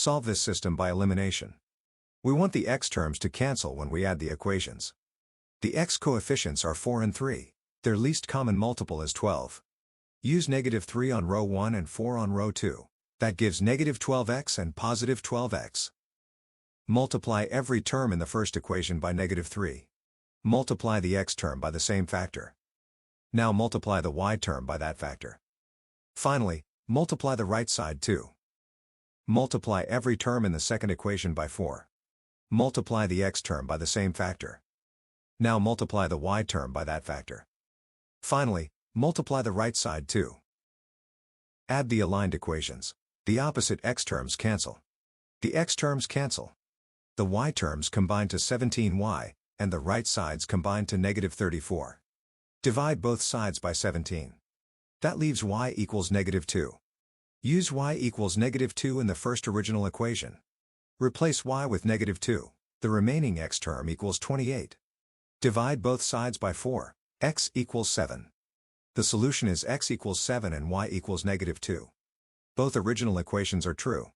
Solve this system by elimination. We want the x terms to cancel when we add the equations. The x coefficients are 4 and 3. Their least common multiple is 12. Use -3 on row 1 and 4 on row 2. That gives -12x and positive 12x. Multiply every term in the first equation by -3. Multiply the x term by the same factor. Now multiply the y term by that factor. Finally, multiply the right side too. Multiply every term in the second equation by 4. Multiply the x term by the same factor. Now multiply the y term by that factor. Finally, multiply the right side too. Add the aligned equations. The opposite x terms cancel. The x terms cancel. The y terms combine to 17y, and the right sides combine to -34. Divide both sides by 17. That leaves y equals -2. Use y equals -2 in the first original equation. Replace y with -2. The remaining x term equals 28. Divide both sides by 4. X equals 7. The solution is x equals 7 and y equals -2. Both original equations are true.